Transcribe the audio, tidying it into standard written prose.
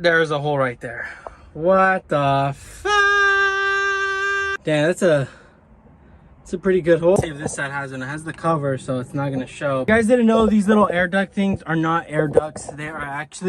there's a hole right there. What the fuck? Damn, it's a pretty good hole. Let's see if this side has one. It has the cover, so it's not gonna show. If you guys didn't know, these little air duct things are not air ducts. They are actually